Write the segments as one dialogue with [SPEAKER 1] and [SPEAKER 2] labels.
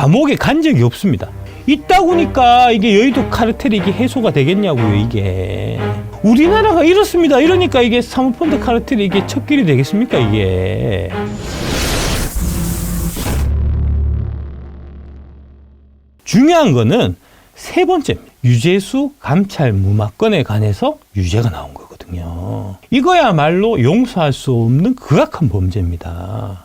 [SPEAKER 1] 감옥에 간 적이 없습니다. 있다고니까 이게 여의도 카르텔이 이게 해소가 되겠냐고요, 이게. 우리나라가 이렇습니다. 이러니까 이게 사모펀드 카르텔이 이게 첫 길이 되겠습니까, 이게. 중요한 거는 세 번째입니다. 유재수 감찰 무마건에 관해서 유죄가 나온 거거든요. 이거야말로 용서할 수 없는 극악한 범죄입니다.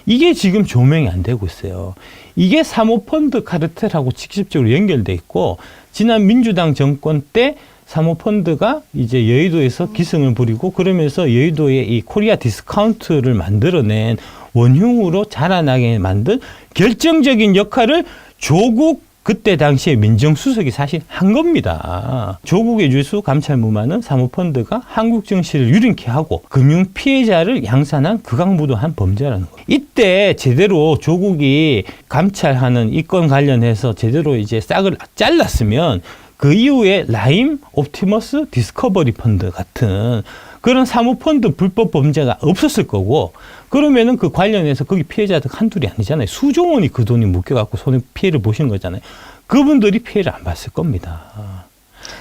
[SPEAKER 1] 이게 지금 조명이 안 되고 있어요. 이게 사모펀드 카르텔하고 직접적으로 연결돼 있고, 지난 민주당 정권 때 사모펀드가 이제 여의도에서 기승을 부리고 그러면서 여의도에 이 코리아 디스카운트를 만들어낸 원흉으로 자라나게 만든 결정적인 역할을 조국 그때 당시에 민정수석이 사실 한 겁니다. 조국의 유재수 감찰 무마는 사모펀드가 한국 정치를 유린케 하고 금융 피해자를 양산한 극악무도한 범죄라는 거예요. 이때 제대로 조국이 감찰하는 이 건 관련해서 제대로 이제 싹을 잘랐으면 그 이후에 라임, 옵티머스, 디스커버리 펀드 같은 그런 사모펀드 불법 범죄가 없었을 거고, 그러면은 그 관련해서 거기 피해자들 한둘이 아니잖아요. 수조 원이 그 돈이 묶여갖고 손해 피해를 보신 거잖아요. 그분들이 피해를 안 봤을 겁니다.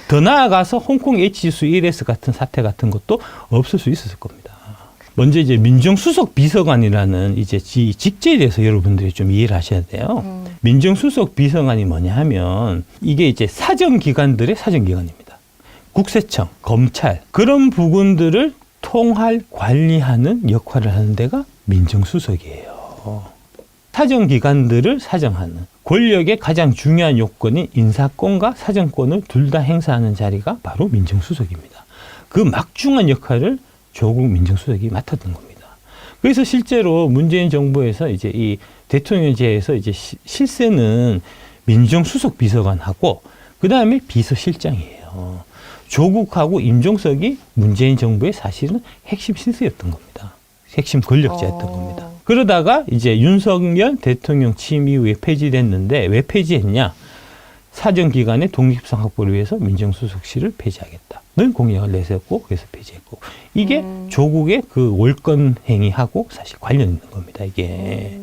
[SPEAKER 1] 더 나아가서 홍콩 H지수 1S 같은 사태 같은 것도 없을 수 있었을 겁니다. 먼저 이제 민정수석 비서관이라는 이제 직제에 대해서 여러분들이 좀 이해를 하셔야 돼요. 민정수석 비서관이 뭐냐 하면 이게 이제 사정기관들의 사정기관입니다. 국세청, 검찰 그런 부분들을 통할 관리하는 역할을 하는 데가 민정수석이에요. 사정기관들을 사정하는 권력의 가장 중요한 요건인 인사권과 사정권을 둘 다 행사하는 자리가 바로 민정수석입니다. 그 막중한 역할을 조국 민정수석이 맡았던 겁니다. 그래서 실제로 문재인 정부에서 이제 이 대통령제에서 이제 실세는 민정수석 비서관하고 그 다음에 비서실장이에요. 조국하고 임종석이 문재인 정부의 사실은 핵심 실세였던 겁니다. 핵심 권력자였던 겁니다. 그러다가 이제 윤석열 대통령 취임 이후에 폐지됐는데 왜 폐지했냐? 사정기관의 독립성 확보를 위해서 민정수석실을 폐지하겠다는 공약을 내세웠고 그래서 폐지했고 이게 조국의 그 월권 행위하고 사실 관련 있는 겁니다. 이게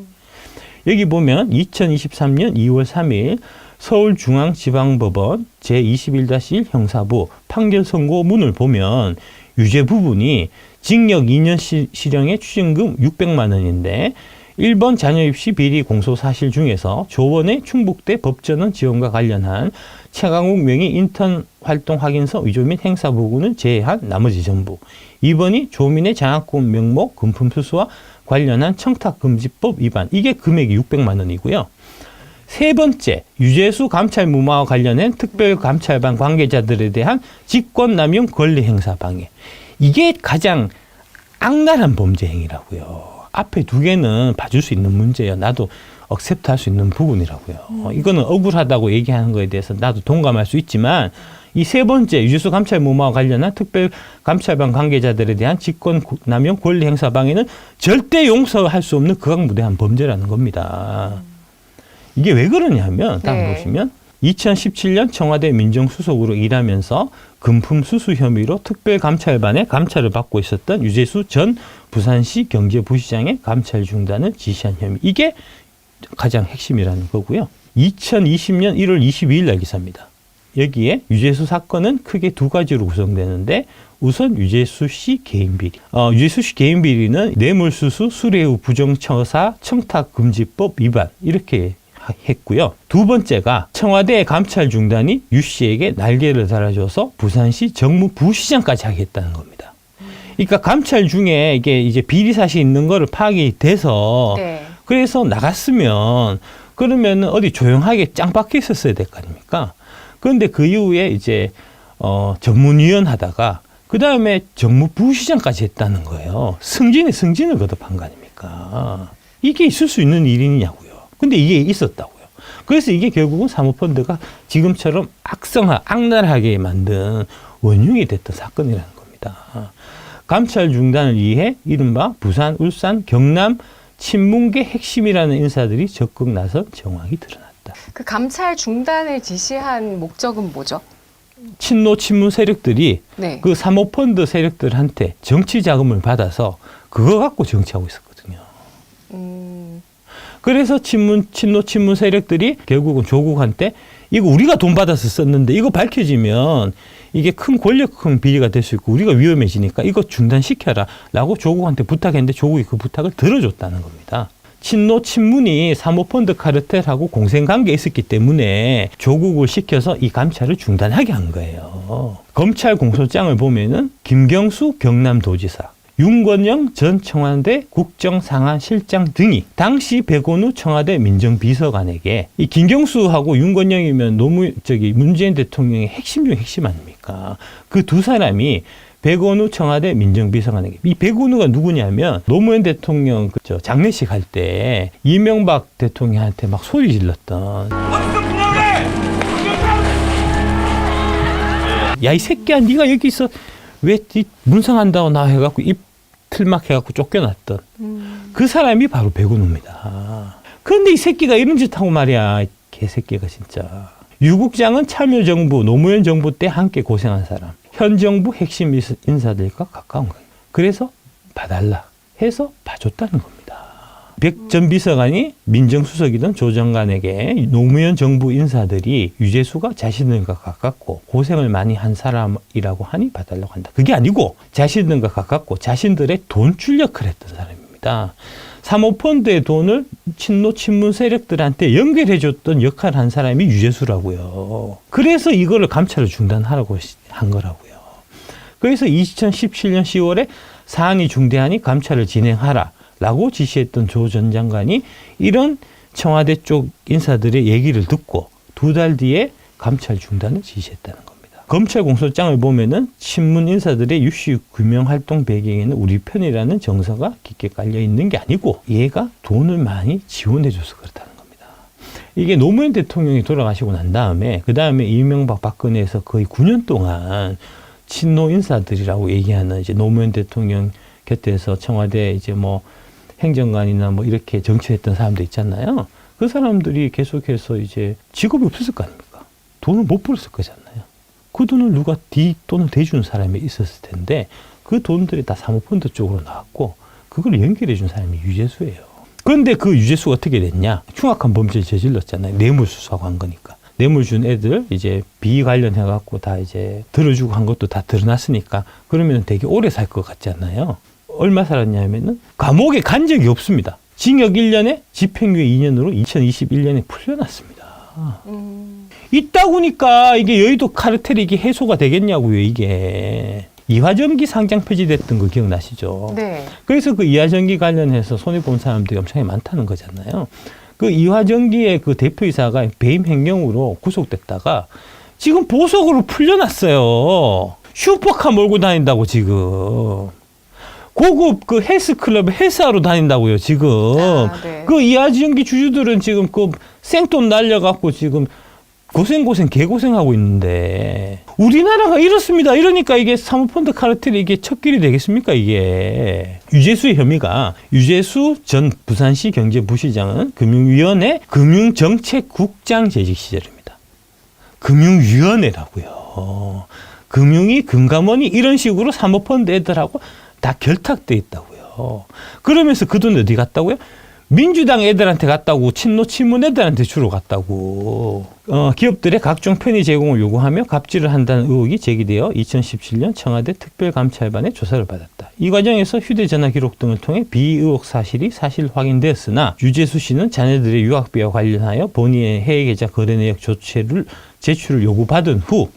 [SPEAKER 1] 여기 보면 2023년 2월 3일 서울중앙지방법원 제21-1 형사부 판결 선고문을 보면 유죄 부분이 징역 2년 실형에 추징금 600만 원인데 1번 자녀 입시 비리 공소 사실 중에서 조원의 충북대 법전원 지원과 관련한 최강욱 명의 인턴 활동 확인서 위조 및 행사 부분을 제외한 나머지 전부. 2번이 조민의 장학금 명목 금품 수수와 관련한 청탁금지법 위반. 이게 금액이 600만 원이고요. 세 번째, 유재수 감찰 무마와 관련한 특별감찰반 관계자들에 대한 직권남용 권리 행사 방해. 이게 가장 악랄한 범죄 행위라고요. 앞에 두 개는 봐줄 수 있는 문제예요. 나도 억셉트 할 수 있는 부분이라고요. 이거는 억울하다고 얘기하는 거에 대해서 나도 동감할 수 있지만 이 세 번째 유재수 감찰 무마와 관련한 특별감찰반 관계자들에 대한 직권남용 권리 행사 방해는 절대 용서할 수 없는 극악무도한 범죄라는 겁니다. 이게 왜 그러냐면 다음 보시면 2017년 청와대 민정수석으로 일하면서 금품 수수 혐의로 특별감찰반의 감찰을 받고 있었던 유재수 전 부산시 경제부시장의 감찰 중단을 지시한 혐의. 이게 가장 핵심이라는 거고요. 2020년 1월 22일 날 기사입니다. 여기에 유재수 사건은 크게 두 가지로 구성되는데 우선 유재수 씨 개인 비리. 유재수 씨 개인 비리는 뇌물수수 수뢰 후 부정처사 청탁금지법 위반 이렇게 했고요. 두 번째가 청와대 감찰 중단이 유 씨에게 날개를 달아줘서 부산시 정무부시장까지 하겠다는 겁니다. 그러니까 감찰 중에 이게 이제 비리 사실이 있는 거를 파악이 돼서 그래서 나갔으면 그러면 어디 조용하게 짱 박혀 있었어야 될 거 아닙니까? 그런데 그 이후에 이제 전문위원 하다가 그 다음에 정무부시장까지 했다는 거예요. 승진을 거듭한 거 아닙니까? 이게 있을 수 있는 일이냐고요. 근데 이게 있었다고요. 그래서 이게 결국은 사모펀드가 지금처럼 악랄하게 만든 원흉이 됐던 사건이라는 겁니다. 감찰 중단을 위해 이른바 부산, 울산, 경남 친문계 핵심이라는 인사들이 적극 나선 정황이 드러났다.
[SPEAKER 2] 그 감찰 중단을 지시한 목적은 뭐죠?
[SPEAKER 1] 친노 친문 세력들이
[SPEAKER 2] 네.
[SPEAKER 1] 그 사모펀드 세력들한테 정치 자금을 받아서 그거 갖고 정치하고 있었거든요. 그래서 친노 친문 세력들이 결국은 조국한테 이거 우리가 돈 받아서 썼는데 이거 밝혀지면 이게 큰 권력형 비리가 될 수 있고 우리가 위험해지니까 이거 중단시켜라 라고 조국한테 부탁했는데 조국이 그 부탁을 들어줬다는 겁니다. 친노 친문이 사모펀드 카르텔하고 공생관계에 있었기 때문에 조국을 시켜서 이 감찰을 중단하게 한 거예요. 검찰 공소장을 보면은 김경수 경남도지사, 윤건영 전 청와대 국정상황실장 등이 당시 백원우 청와대 민정비서관에게 이 김경수하고 윤건영이면 문재인 대통령의 핵심 중 핵심 아닙니까? 그 두 사람이 백원우 청와대 민정비서관에게, 이 백원우가 누구냐면 노무현 대통령 장례식 할 때 이명박 대통령한테 막 소리 질렀던 야 이 새끼야 네가 여기 있어 왜 문상한다고 나 해갖고 입 틀막 해갖고 쫓겨났던 그 사람이 바로 백운우입니다. 그런데 이 새끼가 이런 짓 하고 말이야. 개새끼가 진짜. 유 국장은 참여정부, 노무현 정부 때 함께 고생한 사람. 현 정부 핵심 인사들과 가까운 거예요. 그래서 봐달라 해서 봐줬다는 겁니다. 백 전 비서관이 민정수석이던 조 장관에게 노무현 정부 인사들이 유재수가 자신들과 가깝고 고생을 많이 한 사람이라고 하니 봐달라고 한다. 그게 아니고 자신들과 가깝고 자신들의 돈 출력을 했던 사람입니다. 사모펀드의 돈을 친노 친문 세력들한테 연결해줬던 역할을 한 사람이 유재수라고요. 그래서 이거를 감찰을 중단하라고 한 거라고요. 그래서 2017년 10월에 사안이 중대하니 감찰을 진행하라 라고 지시했던 조 전 장관이 이런 청와대 쪽 인사들의 얘기를 듣고 2달 뒤에 감찰 중단을 지시했다는 겁니다. 검찰 공소장을 보면은 친문 인사들의 유시 규명 활동 배경에는 우리 편이라는 정서가 깊게 깔려 있는 게 아니고 얘가 돈을 많이 지원해줘서 그렇다는 겁니다. 이게 노무현 대통령이 돌아가시고 난 다음에 그 다음에 이명박 박근혜에서 거의 9년 동안 친노 인사들이라고 얘기하는 이제 노무현 대통령 곁에서 청와대 이제 뭐 행정관이나 뭐 이렇게 정치했던 사람들 있잖아요. 그 사람들이 계속해서 이제 직업이 없었을 거 아닙니까? 돈을 못 벌었을 거잖아요. 그 돈을 누가 돈을 대주는 사람이 있었을 텐데 그 돈들이 다 사모펀드 쪽으로 나왔고 그걸 연결해 준 사람이 유재수예요. 그런데 그 유재수가 어떻게 됐냐? 흉악한 범죄를 저질렀잖아요. 뇌물수수하고 한 거니까. 뇌물 준 애들 이제 비 관련해갖고 다 이제 들어주고 한 것도 다 드러났으니까 그러면 되게 오래 살 것 같지 않나요? 얼마 살았냐면은 감옥에 간 적이 없습니다. 징역 1년에 집행유예 2년으로 2021년에 풀려났습니다. 있다고니까 이게 여의도 카르텔이 이게 해소가 되겠냐고요, 이게. 이화전기 상장 폐지됐던 거 기억나시죠?
[SPEAKER 2] 네.
[SPEAKER 1] 그래서 그 이화전기 관련해서 손해본 사람들이 엄청 많다는 거잖아요. 그 이화전기의 그 대표이사가 배임 횡령으로 구속됐다가 지금 보석으로 풀려났어요. 슈퍼카 몰고 다닌다고 지금. 고급 그 헬스클럽 헬스하러 다닌다고요, 지금.
[SPEAKER 2] 네.
[SPEAKER 1] 그 이화전기 주주들은 지금 그 생돈 날려갖고 지금 개고생하고 있는데 우리나라가 이렇습니다. 이러니까 이게 사모펀드 카르텔이 이게 첫 길이 되겠습니까, 이게. 유재수의 혐의가 유재수 전 부산시 경제부시장은 금융위원회 금융정책국장 재직 시절입니다. 금융위원회라고요. 금융위 금감원이 이런 식으로 사모펀드 애들하고 다 결탁돼 있다고요. 그러면서 그 돈 어디 갔다고요? 민주당 애들한테 갔다고, 친노 친문 애들한테 주로 갔다고. 기업들의 각종 편의 제공을 요구하며 갑질을 한다는 의혹이 제기되어 2017년 청와대 특별감찰반에 조사를 받았다. 이 과정에서 휴대전화 기록 등을 통해 비의혹 사실이 사실 확인되었으나 유재수 씨는 자녀들의 유학비와 관련하여 본인의 해외계좌 거래 내역 제출을 요구받은 후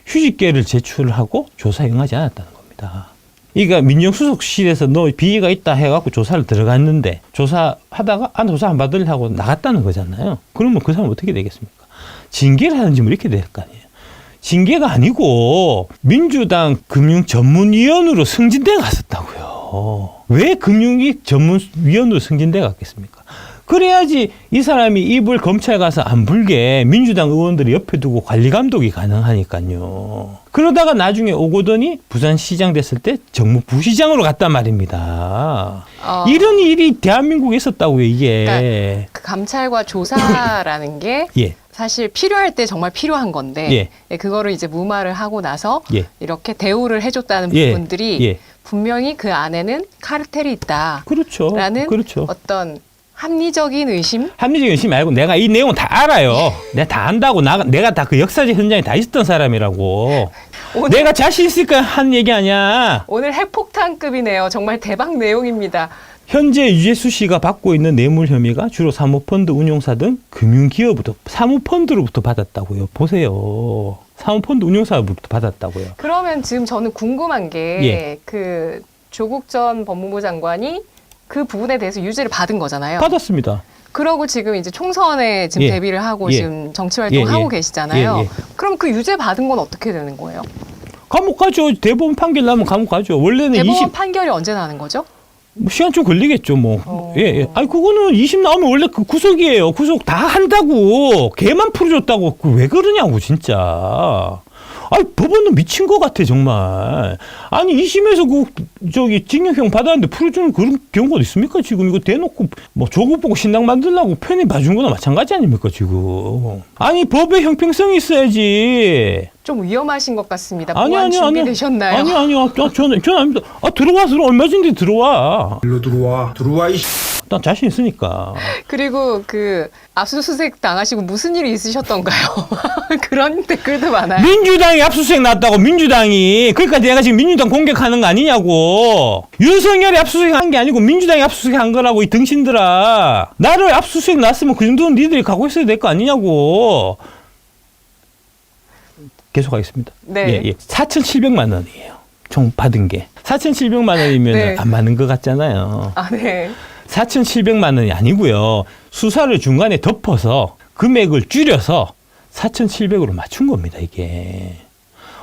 [SPEAKER 1] 휴직계를 제출하고 조사에 응하지 않았다는 겁니다. 그러니까 민정수석실에서 너 비위가 있다 해갖고 조사를 들어갔는데 조사하다가 조사 안 받으려고 나갔다는 거잖아요. 그러면 그 사람 어떻게 되겠습니까? 징계를 하는지 뭐 이렇게 될 거 아니에요. 징계가 아니고 민주당 금융전문위원으로 승진대 갔었다고요. 왜 금융위 전문위원으로 승진대 갔겠습니까? 그래야지 이 사람이 입을 검찰 가서 안 불게 민주당 의원들이 옆에 두고 관리 감독이 가능하니까요. 그러다가 나중에 오고더니 부산시장 됐을 때 정무부시장으로 갔단 말입니다. 이런 일이 대한민국에 있었다고요, 이게.
[SPEAKER 2] 그러니까 그 감찰과 조사라는 게
[SPEAKER 1] 예.
[SPEAKER 2] 사실 필요할 때 정말 필요한 건데
[SPEAKER 1] 예.
[SPEAKER 2] 예, 그거를 이제 무마를 하고 나서
[SPEAKER 1] 예.
[SPEAKER 2] 이렇게 대우를 해줬다는
[SPEAKER 1] 예.
[SPEAKER 2] 부분들이
[SPEAKER 1] 예.
[SPEAKER 2] 분명히 그 안에는 카르텔이 있다라는
[SPEAKER 1] 그렇죠. 그렇죠.
[SPEAKER 2] 어떤 합리적인 의심?
[SPEAKER 1] 합리적인 의심 말고 내가 이 내용은 다 알아요. 내가 다 안다고 내가 다 그 역사적 현장에 다 있었던 사람이라고. 내가 자신 있으니까 한 얘기 아니야.
[SPEAKER 2] 오늘 핵폭탄급이네요. 정말 대박 내용입니다.
[SPEAKER 1] 현재 유재수 씨가 받고 있는 뇌물 혐의가 주로 사모펀드 운용사 등 금융기업부터 사모펀드로부터 받았다고요. 보세요. 사모펀드 운용사로부터 받았다고요.
[SPEAKER 2] 그러면 지금 저는 궁금한 게
[SPEAKER 1] 예.
[SPEAKER 2] 그 조국 전 법무부 장관이 그 부분에 대해서 유죄를 받은 거잖아요.
[SPEAKER 1] 받았습니다.
[SPEAKER 2] 그러고 지금 이제 총선에 지금
[SPEAKER 1] 예.
[SPEAKER 2] 데뷔를 하고
[SPEAKER 1] 예.
[SPEAKER 2] 지금 정치 활동하고
[SPEAKER 1] 예.
[SPEAKER 2] 계시잖아요.
[SPEAKER 1] 예. 예.
[SPEAKER 2] 그럼 그 유죄 받은 건 어떻게 되는 거예요?
[SPEAKER 1] 감옥 가죠. 대법원 판결 나면 감옥 가죠. 원래는
[SPEAKER 2] 대법원 판결이 언제 나는 거죠?
[SPEAKER 1] 시간 좀 걸리겠죠, 뭐. 예, 예. 아니, 그거는 20 나오면 원래 그 구속이에요. 구속 다 한다고. 걔만 풀어줬다고. 왜 그러냐고, 진짜. 아니, 법원은 미친 것 같아, 정말. 아니, 2심에서 징역형 받았는데 풀어주는 그런 경우가 있습니까, 지금? 이거 대놓고, 뭐, 조국 보고 신당 만들려고 편히 봐준 거나 마찬가지 아닙니까, 지금? 아니, 법에 형평성이 있어야지.
[SPEAKER 2] 좀 위험하신 것 같습니다.
[SPEAKER 1] 아니,
[SPEAKER 2] 보안
[SPEAKER 1] 아니,
[SPEAKER 2] 준비되셨나요?
[SPEAKER 1] 아니, 아니요. 저는 아닙니다. 들어와. 얼마 전에 들어와.
[SPEAKER 3] 일로 들어와 이
[SPEAKER 1] 난 자신 있으니까.
[SPEAKER 2] 그리고 그 압수수색 당하시고 무슨 일이 있으셨던가요? 그런 댓글도 많아요.
[SPEAKER 1] 민주당이 압수수색 났다고, 민주당이. 그러니까 내가 지금 민주당 공격하는 거 아니냐고. 윤석열이 압수수색 한 게 아니고 민주당이 압수수색 한 거라고, 이 등신들아. 나를 압수수색 났으면 그 정도는 니들이 갖고 있어야 될 거 아니냐고. 계속하겠습니다.
[SPEAKER 2] 네.
[SPEAKER 1] 예, 예. 4,700만 원이에요. 총 받은 게. 4,700만 원이면
[SPEAKER 2] 네.
[SPEAKER 1] 안 많은 것 같잖아요.
[SPEAKER 2] 아, 네.
[SPEAKER 1] 4,700만 원이 아니고요. 수사를 중간에 덮어서 금액을 줄여서 4,700으로 맞춘 겁니다, 이게.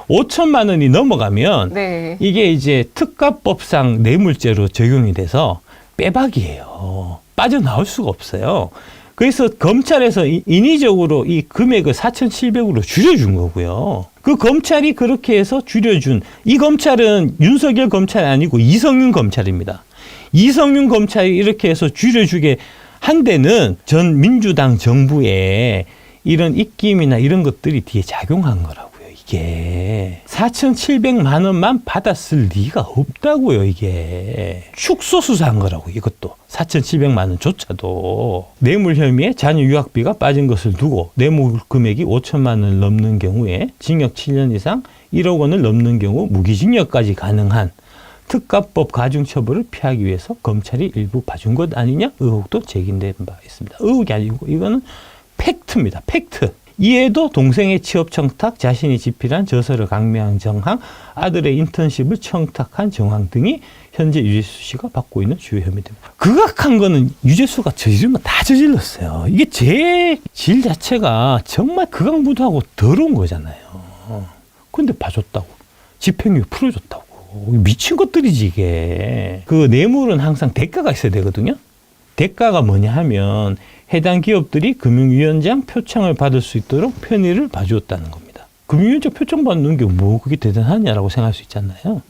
[SPEAKER 1] 5천만 원이 넘어가면
[SPEAKER 2] 네.
[SPEAKER 1] 이게 이제 특가법상 뇌물죄로 적용이 돼서 빼박이에요. 빠져나올 수가 없어요. 그래서 검찰에서 인위적으로 이 금액을 4,700으로 줄여준 거고요. 그 검찰이 그렇게 해서 줄여준, 이 검찰은 윤석열 검찰이 아니고 이성윤 검찰입니다. 이성윤 검찰이 이렇게 해서 줄여주게 한 데는 전 민주당 정부에 이런 입김이나 이런 것들이 뒤에 작용한 거라고요, 이게. 4,700만 원만 받았을 리가 없다고요, 이게. 축소수사한 거라고, 이것도. 4,700만 원조차도. 뇌물 혐의에 자녀 유학비가 빠진 것을 두고 뇌물 금액이 5천만 원을 넘는 경우에 징역 7년 이상 1억 원을 넘는 경우 무기징역까지 가능한 특가법 가중처벌을 피하기 위해서 검찰이 일부 봐준 것 아니냐 의혹도 제기된 바 있습니다. 의혹이 아니고 이거는 팩트입니다. 팩트. 이에도 동생의 취업 청탁, 자신이 집필한 저서를 강매한 정황, 아들의 인턴십을 청탁한 정황 등이 현재 유재수 씨가 받고 있는 주요 혐의입니다. 극악한 거는 유재수가 저지른 건 다 저질렀어요. 이게 제 질 자체가 정말 극악무도하고 더러운 거잖아요. 근데 봐줬다고. 집행유예 풀어줬다고. 미친 것들이지, 이게. 그 뇌물은 항상 대가가 있어야 되거든요. 대가가 뭐냐 하면 해당 기업들이 금융위원장 표창을 받을 수 있도록 편의를 봐주었다는 겁니다. 금융위원장 표창 받는 게 뭐 그게 대단하냐라고 생각할 수 있잖아요.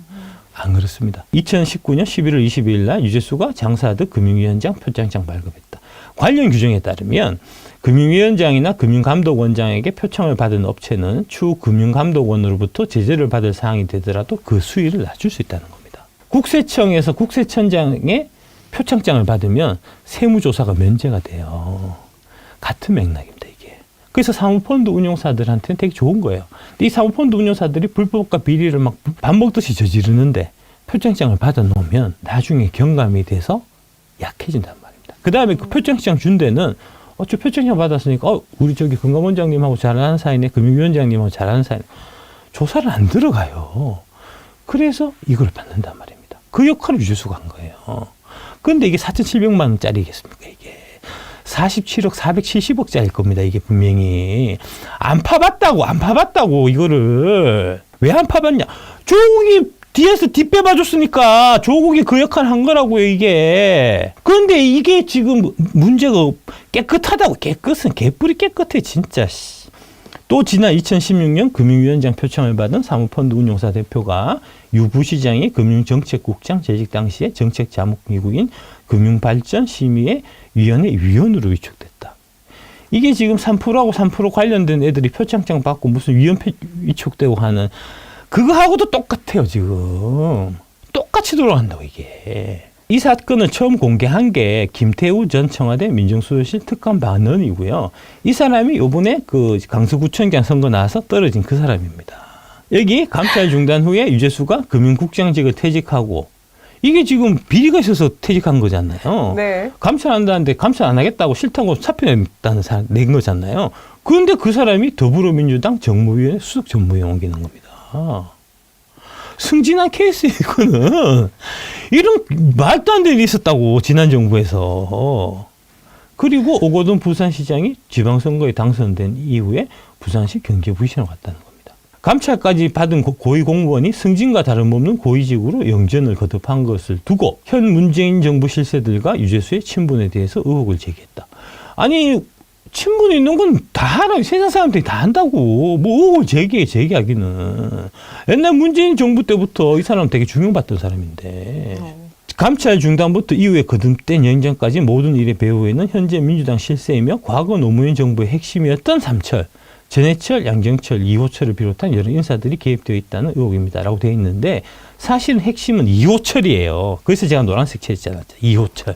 [SPEAKER 1] 안 그렇습니다. 2019년 11월 22일 날 유재수가 장사하듯 금융위원장 표창장 발급했다. 관련 규정에 따르면 금융위원장이나 금융감독원장에게 표창을 받은 업체는 추후 금융감독원으로부터 제재를 받을 사항이 되더라도 그 수위를 낮출 수 있다는 겁니다. 국세청에서 국세청장의 표창장을 받으면 세무조사가 면제가 돼요. 같은 맥락입니다, 이게. 그래서 사모펀드 운용사들한테는 되게 좋은 거예요. 근데 이 사모펀드 운용사들이 불법과 비리를 막 밥 먹듯이 저지르는데 표창장을 받아놓으면 나중에 경감이 돼서 약해진단 말입니다. 그 다음에 그 표창장 준 데는 저 표창장 받았으니까 우리 저기 금감원장님하고 잘하는 사이네, 금융위원장님하고 잘하는 사이네. 조사를 안 들어가요. 그래서 이걸 받는단 말입니다. 그 역할을 유재수가 한 거예요. 그런데 이게 4,700만 원짜리겠습니까, 이게. 47억 470억짜리일 겁니다, 이게 분명히. 안 파봤다고, 이거를. 왜 안 파봤냐? 조국이 뒤에서 뒷배봐줬으니까 조국이 그 역할을 한 거라고요, 이게. 그런데 이게 지금 문제가 깨끗하다고. 깨끗은 개뿔이 깨끗해, 진짜. 또 지난 2016년 금융위원장 표창을 받은 사모펀드 운용사 대표가 유 부시장이 금융정책국장 재직 당시에 정책자문기구인 금융발전심의위원회 위원으로 위촉됐다. 이게 지금 3%하고 3% 관련된 애들이 표창장 받고 무슨 위헌 위촉되고 하는 그거하고도 똑같아요, 지금. 똑같이 돌아간다고, 이게. 이 사건을 처음 공개한 게 김태우 전 청와대 민정수석실 특감 반원이고요. 이 사람이 요번에 그 강서구청장 선거 나와서 떨어진 그 사람입니다. 여기 감찰 중단 후에 유재수가 금융국장직을 퇴직하고 이게 지금 비리가 있어서 퇴직한 거잖아요.
[SPEAKER 2] 네.
[SPEAKER 1] 감찰한다는데 감찰 안 하겠다고 싫다고 사표 냈다는 사람 낸 거잖아요. 그런데 그 사람이 더불어민주당 정무위원회 수석 정무위원 옮기는 겁니다. 승진한 케이스 이거는 이런 말도 안 되는 일이 있었다고 지난 정부에서. 그리고 오거돈 부산시장이 지방선거에 당선된 이후에 부산시 경제부시장으로 갔다는 겁니다. 감찰까지 받은 고위 공무원이 승진과 다름없는 고위직으로 영전을 거듭한 것을 두고 현 문재인 정부 실세들과 유재수의 친분에 대해서 의혹을 제기했다. 아니 친분 있는 건 다 알아요. 세상 사람들이 다 한다고. 뭐 의혹을 제기하기는. 옛날 문재인 정부 때부터 이 사람 되게 중용받던 사람인데. 감찰 중단부터 이후에 거듭된 영장까지 모든 일의 배후에는 현재 민주당 실세이며 과거 노무현 정부의 핵심이었던 삼철, 전해철, 양정철, 이호철을 비롯한 여러 인사들이 개입되어 있다는 의혹입니다. 라고 되어 있는데 사실은 핵심은 이호철이에요. 그래서 제가 노란색 칠했잖아요. 이호철.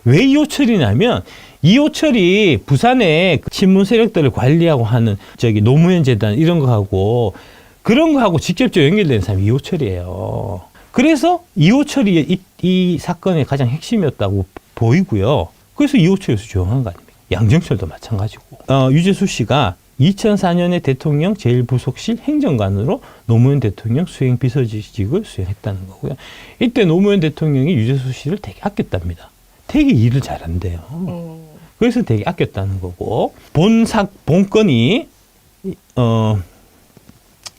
[SPEAKER 1] 왜 이호철이냐면 이호철이 부산의 친문 세력들을 관리하고 하는 저기 노무현 재단 이런 거하고 그런 거하고 직접적으로 연결되는 사람이 이호철이에요. 그래서 이호철이 이 사건의 가장 핵심이었다고 보이고요. 그래서 이호철에서 조용한 거 아닙니까? 양정철도 마찬가지고. 유재수 씨가 2004년에 대통령 제1부속실 행정관으로 노무현 대통령 수행 비서직을 수행했다는 거고요. 이때 노무현 대통령이 유재수 씨를 되게 아꼈답니다. 되게 일을 잘한대요. 그래서 되게 아꼈다는 거고 본건이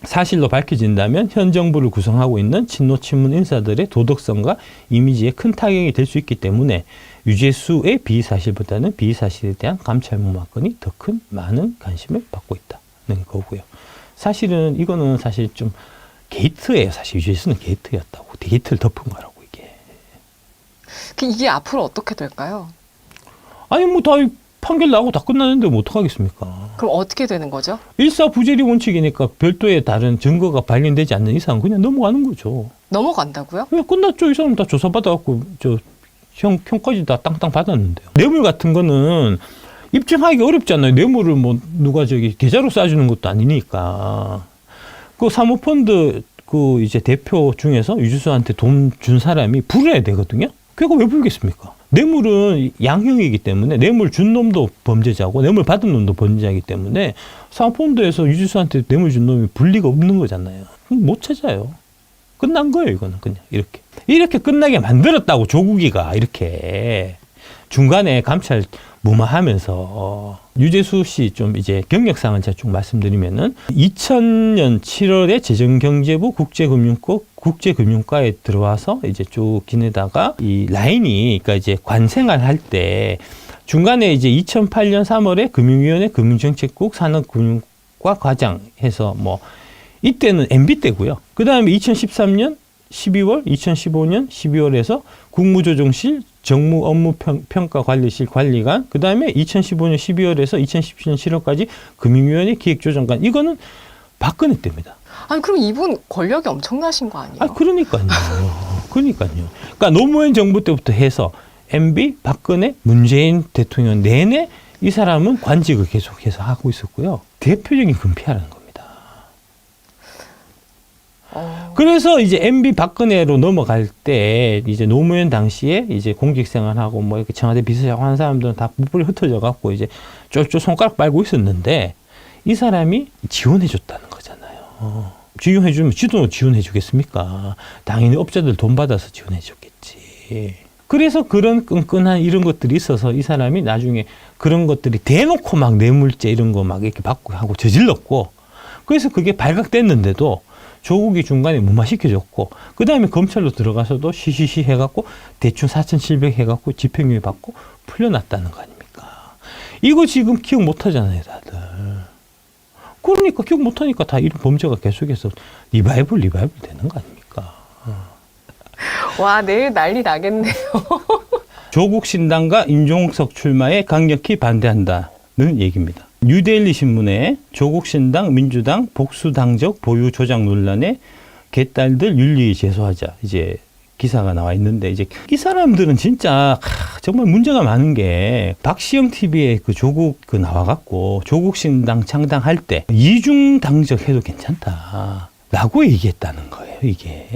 [SPEAKER 1] 사실로 밝혀진다면 현 정부를 구성하고 있는 친노 친문 인사들의 도덕성과 이미지에 큰 타격이 될 수 있기 때문에 유재수의 비사실보다는 비사실에 대한 감찰 무마건이 더 큰 많은 관심을 받고 있다는 거고요. 사실은 이거는 사실 좀 게이트예요. 사실 유재수는 게이트였다고. 게이트를 덮은 거라고 이게.
[SPEAKER 2] 이게 앞으로 어떻게 될까요?
[SPEAKER 1] 아니 뭐 다 판결 나고 다 끝났는데 뭐 어떡하겠습니까?
[SPEAKER 2] 그럼 어떻게 되는 거죠?
[SPEAKER 1] 일사부재리 원칙이니까 별도의 다른 증거가 발견되지 않는 이상 그냥 넘어가는 거죠.
[SPEAKER 2] 넘어간다고요?
[SPEAKER 1] 그냥 끝났죠. 이 사람 다 조사받아갖고 형까지 다 땅땅 받았는데요. 뇌물 같은 거는 입증하기가 어렵잖아요. 뇌물을 뭐 누가 계좌로 쏴주는 것도 아니니까. 그 사모펀드 그 이제 대표 중에서 유재수한테 돈 준 사람이 불어야 되거든요. 그거 왜 불겠습니까? 뇌물은 양형이기 때문에 뇌물 준 놈도 범죄자고 뇌물 받은 놈도 범죄자이기 때문에 사모펀드에서 유재수한테 뇌물 준 놈이 불 리가 없는 거잖아요. 못 찾아요. 끝난 거예요, 이거는 그냥 이렇게 끝나게 만들었다고 조국이가 이렇게 중간에 감찰 무마하면서 유재수 씨 좀 이제 경력상을 제가 쭉 말씀드리면은 2000년 7월에 재정경제부 국제금융과에 들어와서 이제 쭉 지내다가 이 라인이 그러니까 이제 관생활 할 때 중간에 이제 2008년 3월에 금융위원회 금융정책국 산업금융과 과장 해서 뭐 이때는 MB 때고요. 그 다음에 2013년 12월, 2015년 12월에서 국무조정실 정무업무평가관리실 관리관, 그 다음에 2015년 12월에서 2017년 7월까지 금융위원회 기획조정관. 이거는 박근혜 때입니다.
[SPEAKER 2] 아니 그럼 이분 권력이 엄청나신 거 아니에요?
[SPEAKER 1] 그러니까요. 그러니까 노무현 정부 때부터 해서 MB, 박근혜, 문재인 대통령 내내 이 사람은 관직을 계속해서 하고 있었고요. 대표적인 금피하라는 겁니다. 그래서 이제 MB 박근혜로 넘어갈 때 이제 노무현 당시에 이제 공직생활하고 뭐 이렇게 청와대 비서장 하는 사람들은 다 뿔뿔이 흩어져 갖고 이제 쫄쫄 손가락 빨고 있었는데 이 사람이 지원해줬다는 거잖아요. 지원해주면 지도 지원해주겠습니까? 당연히 업자들 돈 받아서 지원해줬겠지. 그래서 그런 끈끈한 이런 것들이 있어서 이 사람이 나중에 그런 것들이 대놓고 막 뇌물죄 이런 거 막 이렇게 받고 하고 저질렀고 그래서 그게 발각됐는데도 조국이 중간에 무마시켜줬고 그 다음에 검찰로 들어가서도 시시시 해갖고 대충 4,700 해갖고 집행유예 받고 풀려났다는 거 아닙니까? 이거 지금 기억 못하잖아요, 다들. 그러니까 기억 못하니까 다 이런 범죄가 계속해서 리바이벌 되는 거 아닙니까?
[SPEAKER 2] 와, 내일 난리 나겠네요.
[SPEAKER 1] 조국 신당과 임종석 출마에 강력히 반대한다. 얘기입니다. 뉴데일리 신문에 조국신당, 민주당 복수당적 보유 조작 논란에 개딸들 윤리 제소하자 이제 기사가 나와 있는데 이제 이 사람들은 진짜 정말 문제가 많은 게 박시영 TV에 그 조국 그 나와갖고 조국신당 창당할 때 이중 당적해도 괜찮다라고 얘기했다는 거예요. 이게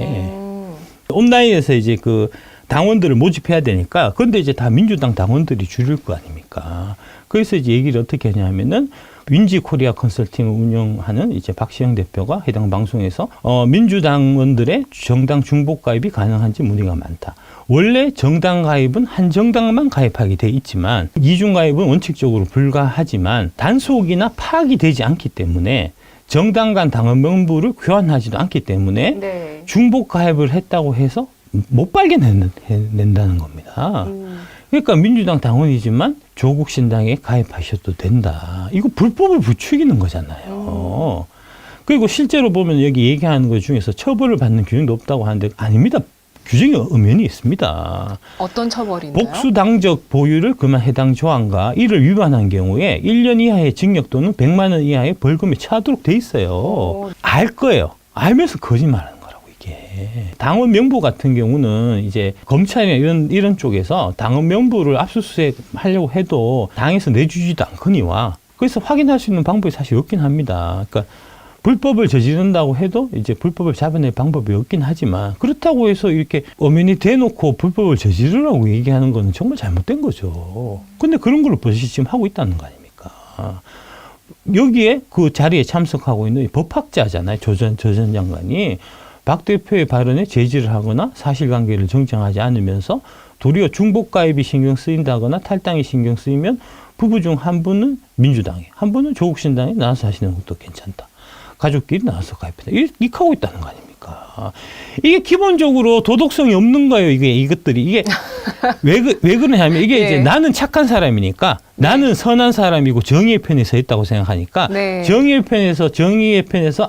[SPEAKER 1] 온라인에서 이제 그 당원들을 모집해야 되니까 근데 이제 다 민주당 당원들이 줄일 거 아닙니까? 그래서 이제 얘기를 어떻게 하냐면은 윈지 코리아 컨설팅을 운영하는 이제 박시영 대표가 해당 방송에서 민주당원들의 정당 중복 가입이 가능한지 문의가 많다. 원래 정당 가입은 한 정당만 가입하게 돼 있지만 이중 가입은 원칙적으로 불가하지만 단속이나 파악이 되지 않기 때문에 정당 간 당원 명부를 교환하지도 않기 때문에
[SPEAKER 2] 네.
[SPEAKER 1] 중복 가입을 했다고 해서 못 발견낸다는 겁니다. 그러니까 민주당 당원이지만 조국 신당에 가입하셔도 된다. 이거 불법을 부추기는 거잖아요. 그리고 실제로 보면 여기 얘기하는 것 중에서 처벌을 받는 규정도 없다고 하는데 아닙니다. 규정이 엄연히 있습니다.
[SPEAKER 2] 어떤 처벌이 있나요?
[SPEAKER 1] 복수당적 보유를 그만 해당 조항과 이를 위반한 경우에 1년 이하의 징역 또는 100만 원 이하의 벌금에 처하도록 돼 있어요. 알 거예요. 알면서 거짓말하는 거라고 이게. 당원 명부 같은 경우는 이제 검찰이나 이런 쪽에서 당원 명부를 압수수색 하려고 해도 당에서 내주지도 않거니와 그래서 확인할 수 있는 방법이 사실 없긴 합니다. 그러니까 불법을 저지른다고 해도 이제 불법을 잡아낼 방법이 없긴 하지만 그렇다고 해서 이렇게 엄연히 대놓고 불법을 저지르라고 얘기하는 거는 정말 잘못된 거죠. 근데 그런 걸로 벌써 지금 하고 있다는 거 아닙니까? 여기에 그 자리에 참석하고 있는 법학자잖아요. 조 전 장관이 박 대표의 발언에 제지를 하거나 사실관계를 정정하지 않으면서 도리어 중복가입이 신경 쓰인다거나 탈당이 신경 쓰이면 부부 중 한 분은 민주당에 한 분은 조국신당에 나와서 하시는 것도 괜찮다. 가족끼리 나와서 가입했다. 이렇게 하고 있다는 거 아닙니까? 이게 기본적으로 도덕성이 없는 거예요. 이것들이. 이게 왜 그러냐면 이게
[SPEAKER 2] 네.
[SPEAKER 1] 이제 나는 착한 사람이니까 나는 선한 사람이고 정의의 편에 서 있다고 생각하니까
[SPEAKER 2] 네.
[SPEAKER 1] 정의의 편에서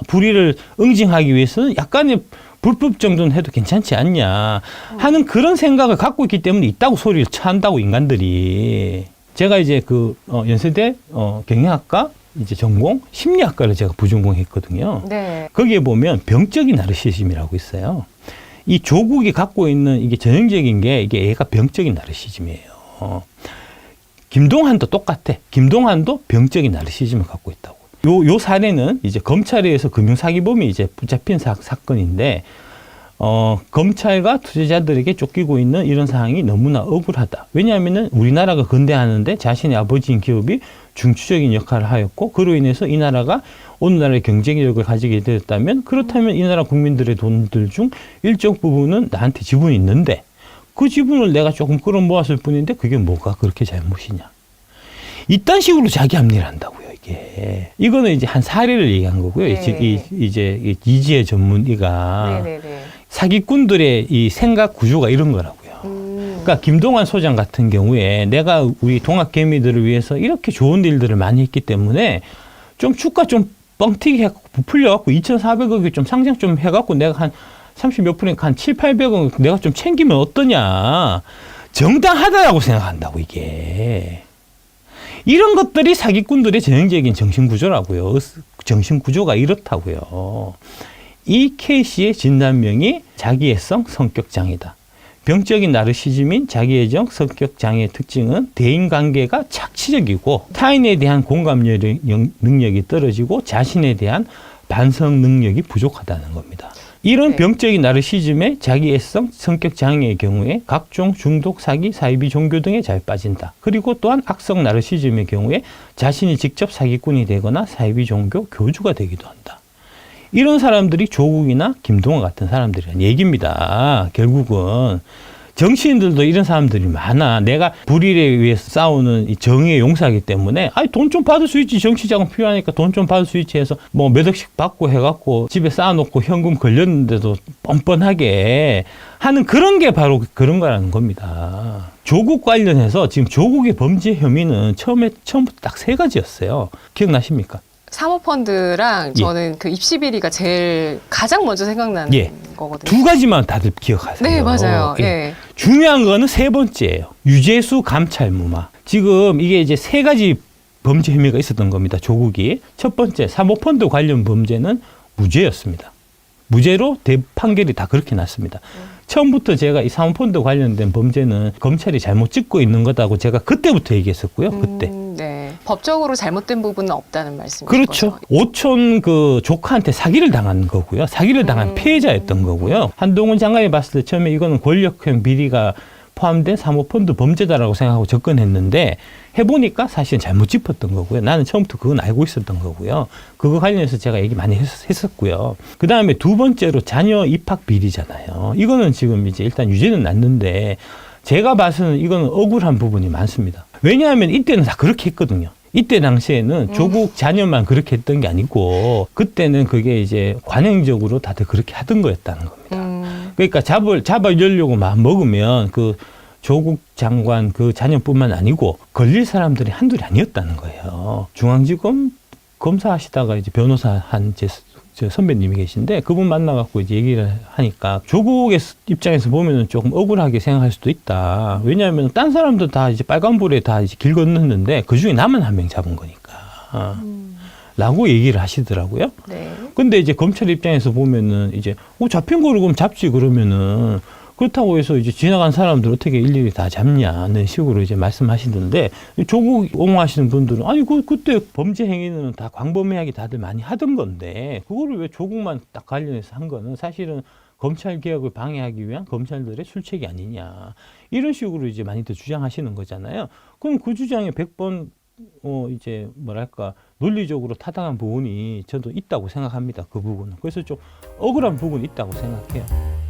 [SPEAKER 1] 불의를 응징하기 위해서는 약간의 불법 정도는 해도 괜찮지 않냐 하는 그런 생각을 갖고 있기 때문에 있다고 소리를 쳐한다고 인간들이. 제가 이제 그 연세대 경영학과 이제 전공 심리학과를 제가 부전공했거든요.
[SPEAKER 2] 네.
[SPEAKER 1] 거기에 보면 병적인 나르시즘이라고 있어요. 이 조국이 갖고 있는 이게 전형적인 게 이게 얘가 병적인 나르시즘이에요. 김동완도 똑같아. 김동완도 병적인 나르시즘을 갖고 있다고. 요 사례는 이제 검찰에 의해서 금융사기범이 이제 붙잡힌 사건인데 검찰과 투자자들에게 쫓기고 있는 이런 상황이 너무나 억울하다. 왜냐하면은 우리나라가 근대하는데 자신의 아버지인 기업이 중추적인 역할을 하였고 그로 인해서 이 나라가 오늘날의 경쟁력을 가지게 되었다면 그렇다면 이 나라 국민들의 돈들 중 일정 부분은 나한테 지분이 있는데 그 지분을 내가 조금 끌어모았을 뿐인데 그게 뭐가 그렇게 잘못이냐. 이딴 식으로 자기 합리를 한다고요, 이게. 이거는 이제 한 사례를 얘기한 거고요.
[SPEAKER 2] 네.
[SPEAKER 1] 이제 이지혜 전문의가
[SPEAKER 2] 네네네.
[SPEAKER 1] 사기꾼들의 이 생각 구조가 이런 거라고요. 그러니까 김동완 소장 같은 경우에 내가 우리 동학개미들을 위해서 이렇게 좋은 일들을 많이 했기 때문에 좀 주가 좀 뻥튀기 해갖고 부풀려갖고 2,400억이 좀 상장 좀 해갖고 내가 한 30몇 프로니까 한 7, 800억 내가 좀 챙기면 어떠냐. 정당하다라고 생각한다고 이게. 이런 것들이 사기꾼들의 전형적인 정신구조라고요. 정신구조가 이렇다고요. 이 케이스의 진단명이 자기애성 성격장애다. 병적인 나르시즘인 자기애정 성격장애의 특징은 대인관계가 착취적이고 타인에 대한 공감 능력이 떨어지고 자신에 대한 반성 능력이 부족하다는 겁니다. 이런
[SPEAKER 2] 네.
[SPEAKER 1] 병적인 나르시즘의 자기애성 성격장애의 경우에 각종 중독, 사기, 사이비, 종교 등에 잘 빠진다. 그리고 또한 악성 나르시즘의 경우에 자신이 직접 사기꾼이 되거나 사이비, 종교, 교주가 되기도 한다. 이런 사람들이 조국이나 김동완 같은 사람들이란 얘기입니다. 결국은 정치인들도 이런 사람들이 많아. 내가 불의에 위해서 싸우는 이 정의의 용사이기 때문에 돈 좀 받을 수 있지. 정치자금 필요하니까 돈 좀 받을 수 있지 해서 뭐 몇 억씩 받고 해갖고 집에 쌓아놓고 현금 걸렸는데도 뻔뻔하게 하는 그런 게 바로 그런 거라는 겁니다. 조국 관련해서 지금 조국의 범죄 혐의는 처음부터 딱 3가지였어요. 기억나십니까?
[SPEAKER 2] 사모펀드랑 저는 그 입시 비리가 제일 가장 먼저 생각나는 거거든요.
[SPEAKER 1] 2가지만 다들 기억하세요.
[SPEAKER 2] 네, 맞아요. 예.
[SPEAKER 1] 중요한 거는 3번째예요. 유재수 감찰 무마. 지금 이게 이제 3가지 범죄 혐의가 있었던 겁니다. 조국이. 첫 번째, 사모펀드 관련 범죄는 무죄였습니다. 무죄로 판결이 다 그렇게 났습니다. 처음부터 제가 이 사모펀드 관련된 범죄는 검찰이 잘못 찍고 있는 거다고 제가 그때부터 얘기했었고요. 그때.
[SPEAKER 2] 네. 법적으로 잘못된 부분은 없다는 말씀이시죠?
[SPEAKER 1] 그렇죠. 오촌 그 조카한테 사기를 당한 거고요. 사기를 당한 피해자였던 거고요. 한동훈 장관이 봤을 때 처음에 이거는 권력형 비리가 포함된 사모펀드 범죄다라고 생각하고 접근했는데 해보니까 사실은 잘못 짚었던 거고요. 나는 처음부터 그건 알고 있었던 거고요. 그거 관련해서 제가 얘기 많이 했었고요. 그 다음에 두 번째로 자녀 입학 비리잖아요. 이거는 지금 이제 일단 유죄는 났는데 제가 봐서는 이거는 억울한 부분이 많습니다. 왜냐하면 이때는 다 그렇게 했거든요. 이때 당시에는 조국 자녀만 그렇게 했던 게 아니고 그때는 그게 이제 관행적으로 다들 그렇게 하던 거였다는 겁니다. 그러니까 잡아려고 막 먹으면 그 조국 장관 그 자녀뿐만 아니고 걸릴 사람들이 한둘이 아니었다는 거예요. 중앙지검 검사하시다가 이제 변호사 한 제 선배님이 계신데 그분 만나갖고 이제 얘기를 하니까 조국의 입장에서 보면은 조금 억울하게 생각할 수도 있다. 왜냐하면 딴 사람도 다 이제 빨간불에 다 이제 길 건넜는데 그 중에 나만 한 명 잡은 거니까. 라고 얘기를 하시더라고요.
[SPEAKER 2] 네.
[SPEAKER 1] 근데 이제 검찰 입장에서 보면은 이제 잡힌 거를 그럼 잡지 그러면은 그렇다고 해서 이제 지나간 사람들 어떻게 일일이 다 잡냐는 식으로 이제 말씀하시던데 조국 옹호하시는 분들은 아니 그때 범죄 행위는 다 광범위하게 다들 많이 하던 건데 그거를 왜 조국만 딱 관련해서 한 거는 사실은 검찰 개혁을 방해하기 위한 검찰들의 출첵이 아니냐 이런 식으로 이제 많이들 주장하시는 거잖아요. 그럼 그 주장에 100번 이제 뭐랄까 논리적으로 타당한 부분이 저도 있다고 생각합니다. 그 부분은. 그래서 좀 억울한 부분이 있다고 생각해요.